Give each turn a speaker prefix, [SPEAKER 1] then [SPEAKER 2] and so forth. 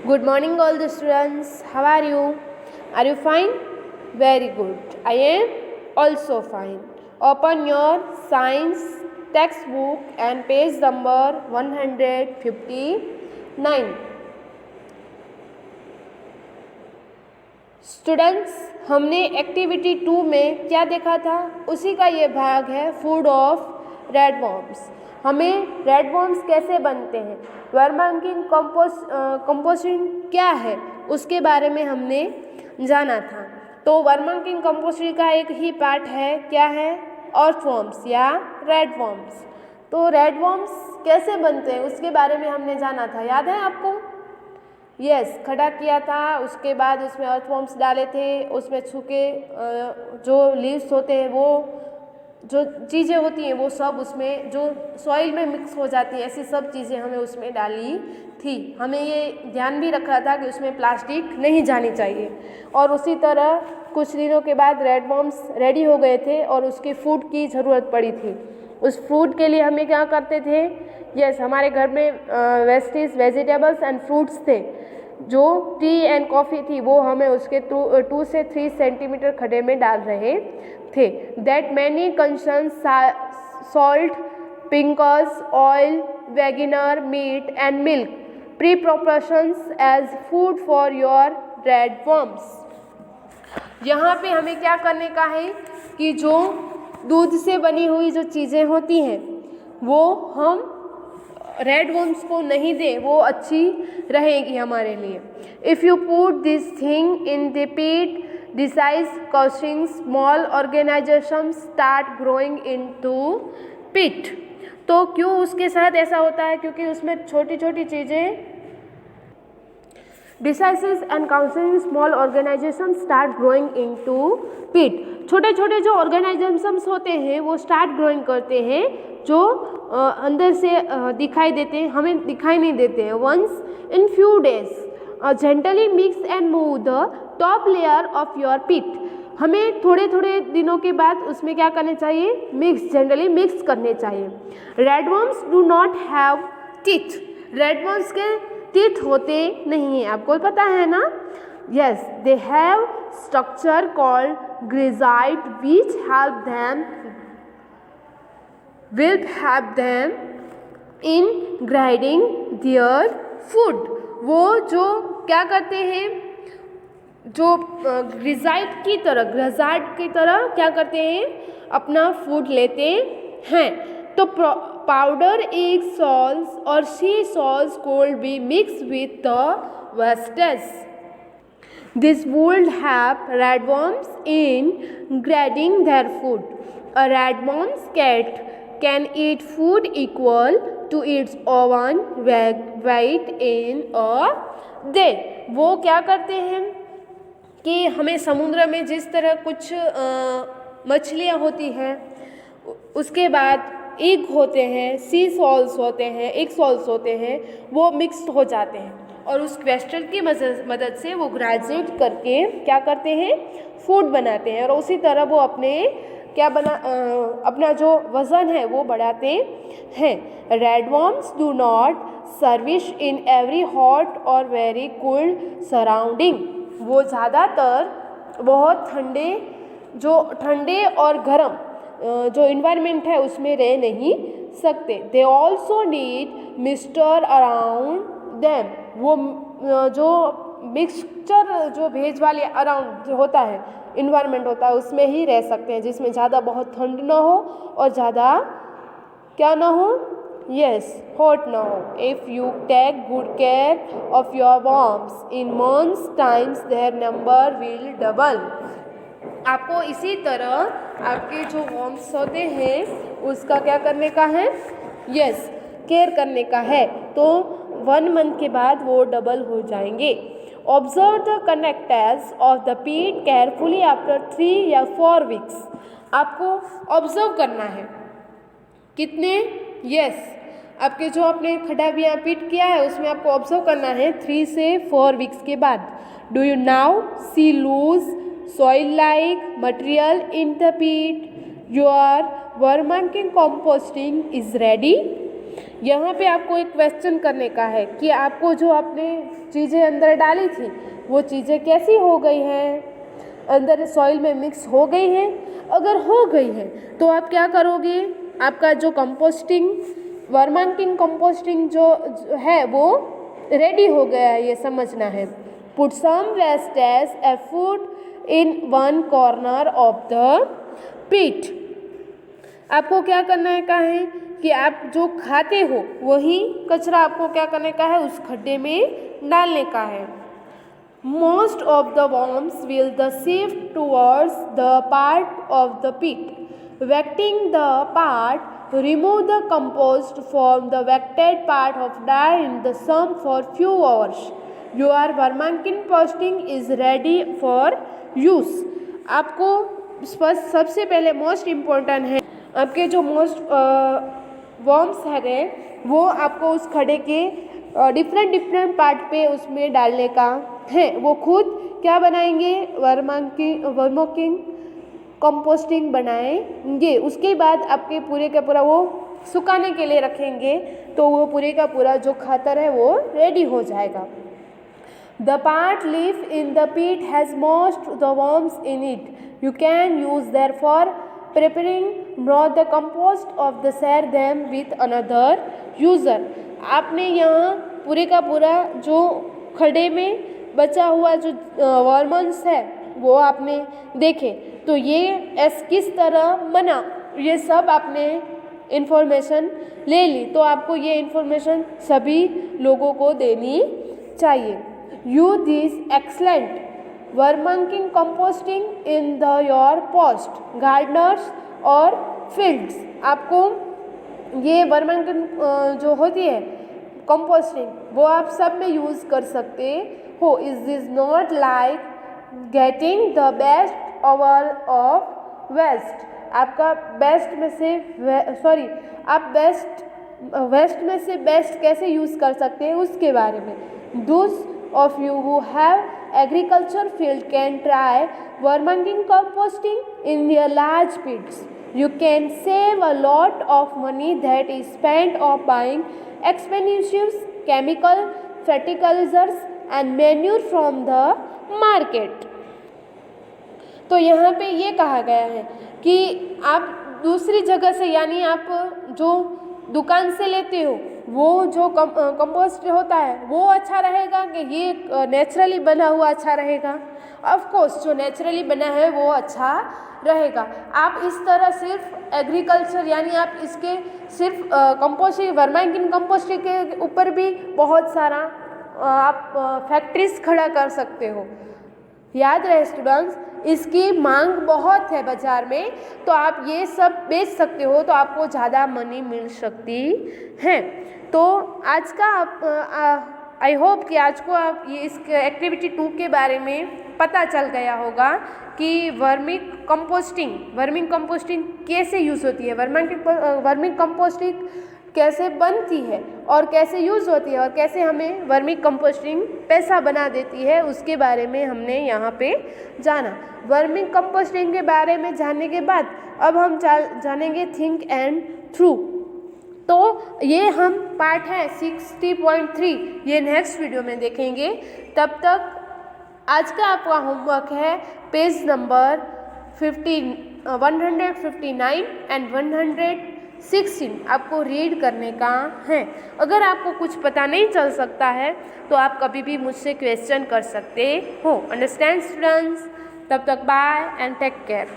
[SPEAKER 1] Good morning, all the students. How are you? Are you fine? Very good. I am also fine. Open your science textbook and page number 159. Students, हमने activity 2 में क्या देखा था? उसी का ये भाग है फूड ऑफ रेड वॉर्म्स। हमें रेड वॉर्म्स कैसे बनते हैं, वर्मंकिंग कंपोस्टिंग क्या है, उसके बारे में हमने जाना था। तो वर्मंकिंग कंपोस्टिंग का एक ही पार्ट है, क्या है? अर्थवॉर्म्स या रेड वॉर्म्स। तो रेड वॉर्म्स कैसे बनते हैं उसके बारे में हमने जाना था, याद है आपको? यस, खड़ा किया था, उसके बाद उसमें अर्थवॉर्म्स डाले थे, उसमें सूखे जो लीव्स होते हैं, वो जो चीज़ें होती हैं वो सब उसमें जो सॉइल में मिक्स हो जाती हैं, ऐसी सब चीज़ें हमें उसमें डाली थी। हमें ये ध्यान भी रखा था कि उसमें प्लास्टिक नहीं जानी चाहिए। और उसी तरह कुछ दिनों के बाद रेड वॉर्म्स रेडी हो गए थे और उसके फूड की ज़रूरत पड़ी थी। उस फूड के लिए हमें क्या करते थे? यस, हमारे घर में वेस्टेज वेजिटेबल्स एंड फ्रूट्स थे। जो टी एंड कॉफ़ी थी वो हमें उसके 2 से 3 सेंटीमीटर खड्डे में डाल रहे थे। That many concern salt, pickles, oil, वेगनर, meat and milk pre proportions as food for your red worms. यहाँ पे हमें क्या करने का है कि जो दूध से बनी हुई जो चीज़ें होती हैं वो हम रेड वॉर्म्स को नहीं दे, वो अच्छी रहेगी हमारे लिए। If you put this thing in the pit, diseases costing small organisation start growing into pit. तो क्यों उसके साथ ऐसा होता है? क्योंकि उसमें छोटी छोटी चीज़ें, diseases and counselling small organisation start growing into pit. छोटे छोटे जो ऑर्गेनाइजेशंस होते हैं वो स्टार्ट ग्रोइंग करते हैं, जो अंदर से दिखाई देते हैं, हमें दिखाई नहीं देते हैं। Once in few days gently mix and move the top layer of your pit. हमें थोड़े थोड़े दिनों के बाद उसमें क्या करने चाहिए? जेंटली मिक्स करने चाहिए। Red worms do not have teeth. Red worms के टीथ होते नहीं हैं, आपको पता है ना? Yes, they have structure called gizzard which will help them in grinding their food। वो जो क्या करते हैं, जो ग्रेजाइट की तरह क्या करते हैं? अपना फूड लेते हैं। तो पाउडर एग सॉल्स और सी souls could be mixed with the wastes। This would help red worms in grinding their food। A red worm's cat can eat food equal to its own weight in a day। वो क्या करते हैं कि हमें समुद्र में जिस तरह कुछ मछलियाँ होती हैं, उसके बाद एग होते हैं, सी सॉल्स होते हैं, एग सॉल्स होते हैं, वो मिक्स्ड हो जाते हैं और उस क्वेस्टल की मदद से वो ग्रेजुएट करके क्या करते हैं? फूड बनाते हैं। और उसी तरह वो अपना जो वज़न है वो बढ़ाते हैं। Red worms do not service in every hot और वेरी कोल्ड सराउंडिंग। वो ज़्यादातर बहुत ठंडे और गर्म जो इन्वायरमेंट है उसमें रह नहीं सकते। They also need mixture around them. वो जो मिक्सचर जो भेज वाले अराउंड जो होता है, इन्वायरमेंट होता है, उसमें ही रह सकते हैं, जिसमें ज़्यादा बहुत ठंड ना हो और ज़्यादा क्या ना हो? यस, हॉट ना हो। If you take good care of your worms in months times their number will double. आपको इसी तरह आपके जो वॉर्म्स होते हैं उसका क्या करने का है? यस, केयर करने का है। तो 1 मंथ के बाद वो डबल हो जाएंगे। Observe the conductance of the पीट केयरफुली आफ्टर 3 या 4 वीक्स। आपको ऑब्जर्व करना है। कितने? यस, आपके जो आपने खड्डा भी यहाँ पीट किया है उसमें आपको ऑब्जर्व करना है 3 से 4 वीक्स के बाद। Do you now see loose soil like material in the pit? Your vermicomposting is ready। यहाँ पे आपको एक क्वेश्चन करने का है कि आपको जो आपने चीज़ें अंदर डाली थी वो चीज़ें कैसी हो गई हैं, अंदर सॉइल में मिक्स हो गई हैं। अगर हो गई है तो आप क्या करोगे, आपका जो कंपोस्टिंग वर्मांकिंग कंपोस्टिंग जो है वो रेडी हो गया है, ये समझना है। Put some waste as a food in one corner of the pit. आपको क्या करने का है कि आप जो खाते हो वही कचरा आपको क्या करने का है, उस खड्डे में डालने का है। Most of the worms will the shift towards the part of the pit. Wetting the part, remove the compost from the wetted part of dry in the sun for few hours. Your vermicomposting is ready for use. आपको सबसे पहले most important है, आपके जो worms है वो आपको उस खड्डे के डिफरेंट पार्ट पे उसमें डालने का है। वो खुद क्या बनाएंगे, वर्मिंग कंपोस्टिंग बनाएंगे। उसके बाद आपके पूरे का पूरा वो सुखाने के लिए रखेंगे तो वो पूरे का पूरा जो खातर है वो रेडी हो जाएगा। The part leaf in the pit has most the worms in it. You can use therefore preparing not the compost of the share them with another user. आपने यहाँ पूरे का पूरा जो खड्डे में बचा हुआ जो वर्म्स है वो आपने देखे, तो ये किस तरह बना ये सब आपने इन्फॉर्मेशन ले ली, तो आपको ये इन्फॉर्मेशन सभी लोगों को देनी चाहिए। Use this excellent worming composting in the your post Gardner's और फील्ड्स। आपको ये वर्मिंग जो होती है कंपोस्टिंग वो आप सब में यूज़ कर सकते हो। Is this not like getting the best over of waste. आपका बेस्ट में से आप वेस्ट में से बेस्ट कैसे यूज़ कर सकते हैं उसके बारे में। Those of you who have agriculture field can try vermicomposting composting in their large pits. You can save a lot of money that is spent on buying expensive chemical fertilizers and manure from the market. तो यहाँ पे ये कहा गया है कि आप दूसरी जगह से यानी आप जो दुकान से लेते हो वो जो कंपोस्ट होता है वो अच्छा रहेगा कि ये नेचुरली बना हुआ अच्छा रहेगा। ऑफ कोर्स जो नेचुरली बना है वो अच्छा रहेगा। आप इस तरह सिर्फ एग्रीकल्चर यानी आप इसके सिर्फ कंपोस्टिंग वर्मिंग कंपोस्टिंग के ऊपर भी बहुत सारा आप फैक्ट्रीज खड़ा कर सकते हो। याद रहे स्टूडेंट्स, इसकी मांग बहुत है बाज़ार में, तो आप ये सब बेच सकते हो तो आपको ज़्यादा मनी मिल सकती है। तो आज का आई होप कि आज को आप ये इस एक्टिविटी 2 के बारे में पता चल गया होगा कि वर्मिंग कंपोस्टिंग कैसे यूज़ होती है, वर्मिंग कंपोस्टिंग कैसे बनती है और कैसे यूज़ होती है और कैसे हमें वर्मिंग कंपोस्टिंग पैसा बना देती है, उसके बारे में हमने यहाँ पे जाना। वर्मिंग कंपोस्टिंग के बारे में जानने के बाद अब हम जानेंगे थिंक एंड थ्रू। तो ये हम पार्ट है 60.3 ये नेक्स्ट वीडियो में देखेंगे। तब तक आज का आपका होमवर्क है पेज नंबर 159 एंड 116 आपको रीड करने का है। अगर आपको कुछ पता नहीं चल सकता है तो आप कभी भी मुझसे क्वेश्चन कर सकते हो। Understand students? तब तक बाय एंड टेक केयर।